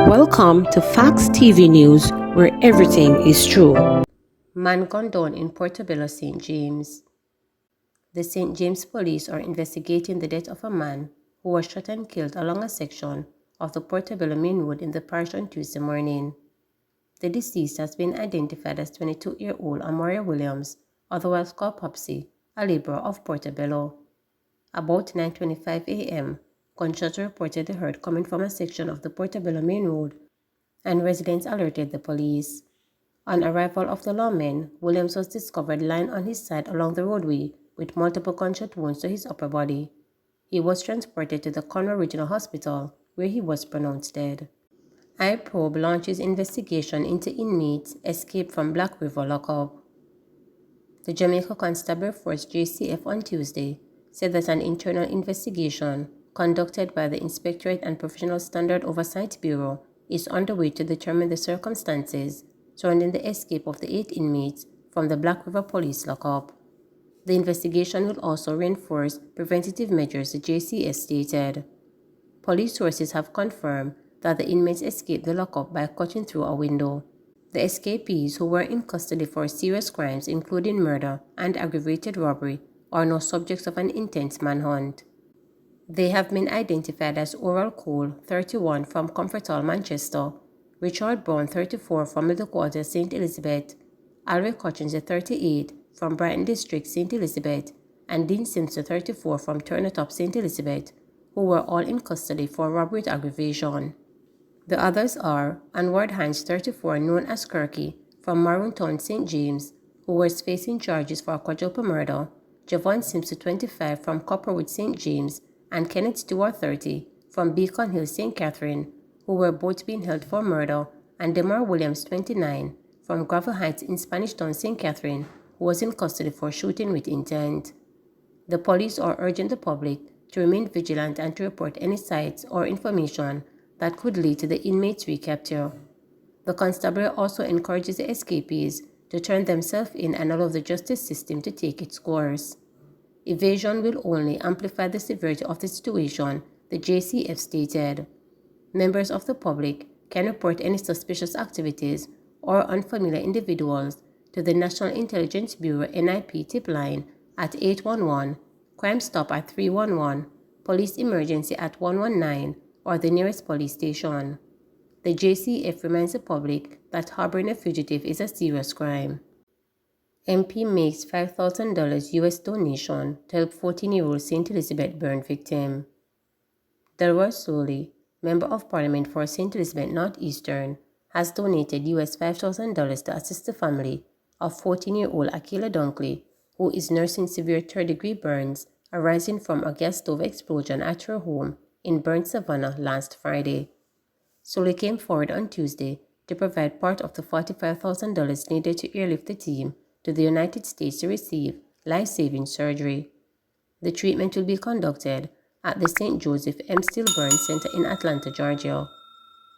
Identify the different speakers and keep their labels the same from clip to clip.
Speaker 1: Welcome to Facts TV News, where everything is true. Man gunned down in Portobello, St. James. The St. James police are investigating the death of a man who was shot and killed along a section of the Portobello Main Road in the parish on Tuesday morning. The deceased has been identified as 22-year-old Amoria Williams, otherwise called Popsy, a laborer of Portobello. About 9:25 a.m., gunshots were reportedly heard coming from a section of the Portobello Main Road, and residents alerted the police. On arrival of the lawmen, Williams was discovered lying on his side along the roadway with multiple gunshot wounds to his upper body. He was transported to the Conroe Regional Hospital, where he was pronounced dead. iProbe launches investigation into inmates escaped from Black River lockup. The Jamaica Constabulary Force JCF on Tuesday said that an internal investigation conducted by the Inspectorate and Professional Standard Oversight Bureau is underway to determine the circumstances surrounding the escape of the 8 inmates from the Black River Police lockup. The investigation will also reinforce preventative measures, the JCF stated. Police sources have confirmed that the inmates escaped the lockup by cutting through a window. The escapees, who were in custody for serious crimes including murder and aggravated robbery, are now subjects of an intense manhunt. They have been identified as Oral Cole, 31, from Comforthall, Manchester; Richard Brown, 34, from Middle Quarter, St. Elizabeth; Alway Cutchins, 38, from Brighton District, St. Elizabeth; and Dean Simpson, 34, from Turnetop, St. Elizabeth, who were all in custody for robbery with aggravation. The others are Anward Hines, 34, known as Kirky, from Maroontown, St. James, who was facing charges for quadruple murder; Javon Simpson, 25, from Copperwood, St. James; and Kenneth Stewart, 30, from Beacon Hill, St. Catherine, who were both being held for murder; and Demar Williams, 29, from Gravel Heights in Spanish Town, St. Catherine, who was in custody for shooting with intent. The police are urging the public to remain vigilant and to report any sites or information that could lead to the inmates' recapture. The constabulary also encourages the escapees to turn themselves in and allow the justice system to take its course. Evasion will only amplify the severity of the situation, the JCF stated. Members of the public can report any suspicious activities or unfamiliar individuals to the National Intelligence Bureau NIP tip line at 811, Crime Stop at 311, Police Emergency at 119, or the nearest police station. The JCF reminds the public that harboring a fugitive is a serious crime. MP makes $5,000 US donation to help 14-year-old St. Elizabeth burn victim. Delroy Soley, Member of Parliament for St. Elizabeth Northeastern, has donated US $5,000 to assist the family of 14-year-old Akila Dunkley, who is nursing severe third-degree burns arising from a gas stove explosion at her home in Burnt Savannah last Friday. Soley came forward on Tuesday to provide part of the $45,000 needed to airlift the team to the United States to receive life-saving surgery. The treatment will be conducted at the St. Joseph M. Steele Burns Center in Atlanta, Georgia.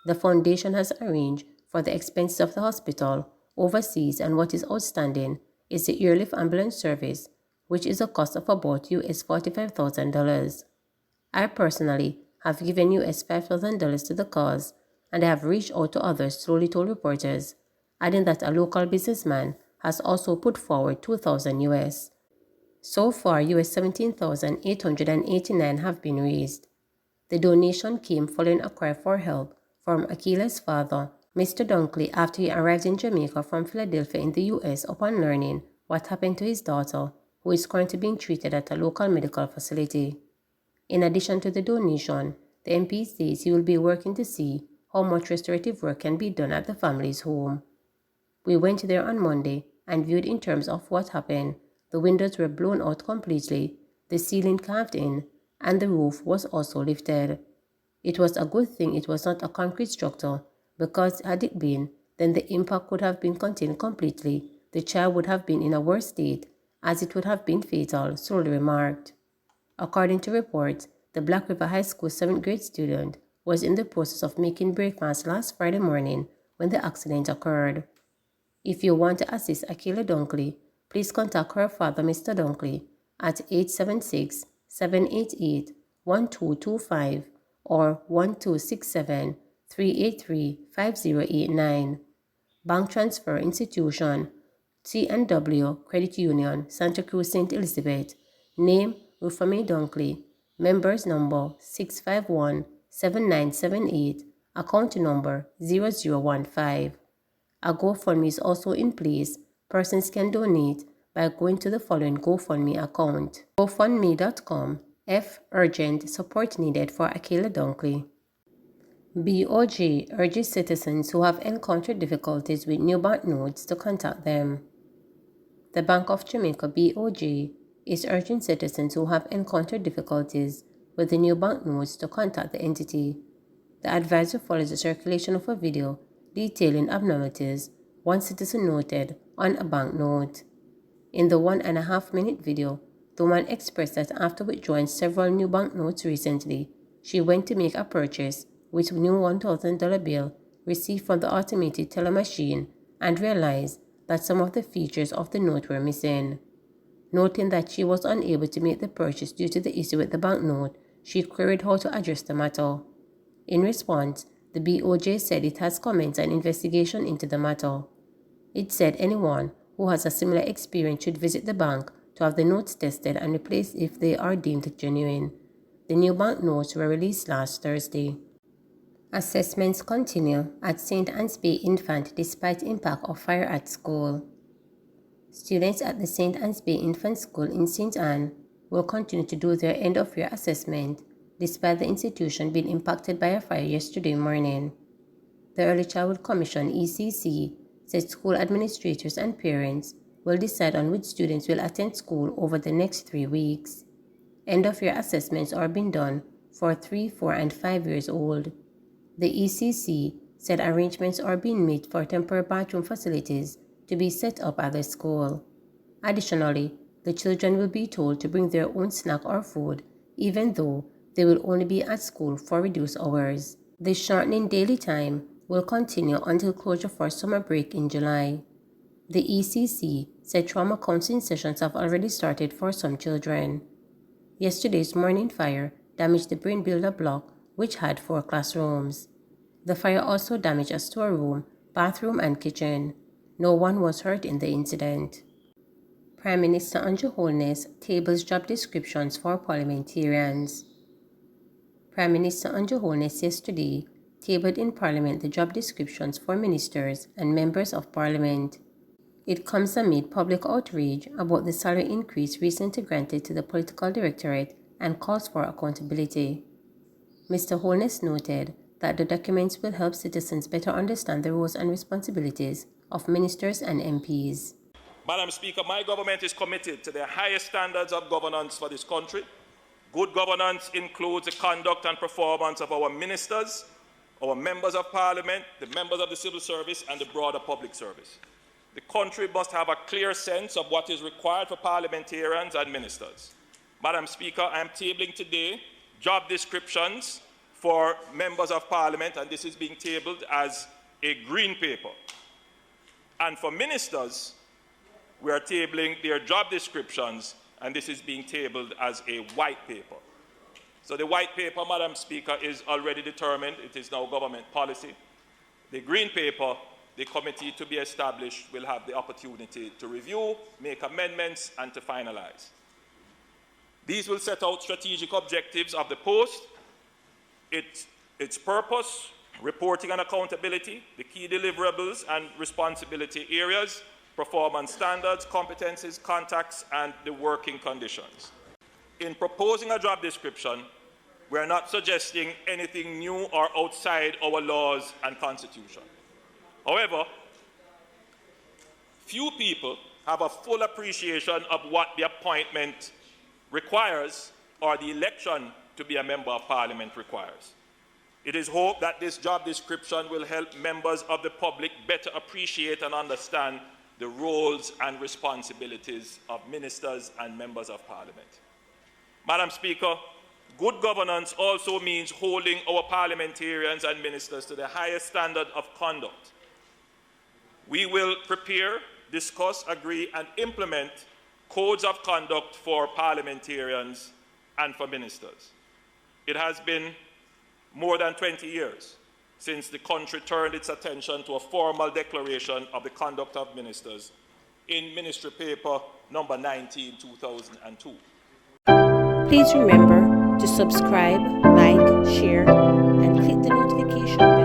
Speaker 1: The foundation has arranged for the expenses of the hospital overseas, and what is outstanding is the airlift ambulance service, which is a cost of about US $45,000. I personally have given US $5,000 to the cause, and I have reached out to others, Soley told reporters, adding that a local businessman has also put forward $2,000 US. So far, US $17,889 have been raised. The donation came following a cry for help from Akila's father, Mr. Dunkley, after he arrived in Jamaica from Philadelphia in the US upon learning what happened to his daughter, who is currently being treated at a local medical facility. In addition to the donation, the MP says he will be working to see how much restorative work can be done at the family's home. We went there on Monday and viewed in terms of what happened. The windows were blown out completely, the ceiling caved in, and the roof was also lifted. It was a good thing it was not a concrete structure, because had it been, then the impact could have been contained completely. The child would have been in a worse state, as it would have been fatal, Soley remarked. According to reports, the Black River High School 7th grade student was in the process of making breakfast last Friday morning when the accident occurred. If you want to assist Akila Dunkley, please contact her father, Mr. Dunkley, at 876-788-1225 or 1267 383-5089. Bank transfer institution, T&W Credit Union, Santa Cruz St. Elizabeth. Name, Rufame Dunkley. Members number 651-7978. Account number 0015. A GoFundMe is also in place. Persons can donate by going to the following GoFundMe account: gofundme.com F urgent support needed for Akela Dunkley. BOJ urges citizens who have encountered difficulties with new banknotes to contact them. The Bank of Jamaica BOJ is urging citizens who have encountered difficulties with the new banknotes to contact the entity. The advisory follows the circulation of a video detailing abnormalities one citizen noted on a banknote. In the 1.5-minute video, the woman expressed that after withdrawing several new banknotes recently, she went to make a purchase with new $1,000 bill received from the automated teller machine and realized that some of the features of the note were missing. Noting that she was unable to make the purchase due to the issue with the banknote, she queried how to address the matter. In response, the BOJ said it has commenced an investigation into the matter. It said anyone who has a similar experience should visit the bank to have the notes tested and replaced if they are deemed genuine. The new banknotes were released last Thursday. Assessments continue at St. Anne's Bay Infant despite impact of fire at school. Students at the St. Anne's Bay Infant School in St. Anne will continue to do their end-of-year assessment despite the institution being impacted by a fire yesterday morning. The Early Childhood Commission (ECC) said school administrators and parents will decide on which students will attend school over the next 3 weeks. End-of-year assessments are being done for 3, 4, and 5 years old. The ECC said arrangements are being made for temporary bathroom facilities to be set up at the school. Additionally, the children will be told to bring their own snack or food, even though they will only be at school for reduced hours. The shortening daily time will continue until closure for summer break in July. The ECC said trauma counseling sessions have already started for some children. Yesterday's morning fire damaged the Brain Builder block, which had 4 classrooms. The fire also damaged a storeroom, bathroom, and kitchen. No one was hurt in the incident. Prime Minister Andrew Holness tables job descriptions for parliamentarians. Prime Minister Andrew Holness yesterday tabled in Parliament the job descriptions for ministers and members of Parliament. It comes amid public outrage about the salary increase recently granted to the Political Directorate and calls for accountability. Mr. Holness noted that the documents will help citizens better understand the roles and responsibilities of ministers and MPs.
Speaker 2: Madam Speaker, my government is committed to the highest standards of governance for this country. Good governance includes the conduct and performance of our ministers, our members of Parliament, the members of the civil service, and the broader public service. The country must have a clear sense of what is required for parliamentarians and ministers. Madam Speaker, I am tabling today job descriptions for members of Parliament, and this is being tabled as a green paper. And for ministers, we are tabling their job descriptions, and this is being tabled as a white paper. So the white paper, Madam Speaker, is already determined. It is now government policy. The green paper, the committee to be established will have the opportunity to review, make amendments, and to finalize. These will set out strategic objectives of the post, its purpose, reporting and accountability, the key deliverables and responsibility areas, performance standards, competencies, contacts, and the working conditions. In proposing a job description, we are not suggesting anything new or outside our laws and constitution. However, few people have a full appreciation of what the appointment requires or the election to be a member of Parliament requires. It is hoped that this job description will help members of the public better appreciate and understand the roles and responsibilities of ministers and members of Parliament. Madam Speaker, good governance also means holding our parliamentarians and ministers to the highest standard of conduct. We will prepare, discuss, agree, and implement codes of conduct for parliamentarians and for ministers. It has been more than 20 years since the country turned its attention to a formal declaration of the conduct of ministers in Ministry Paper number 19, 2002.
Speaker 1: Please remember to subscribe, like, share, and click the notification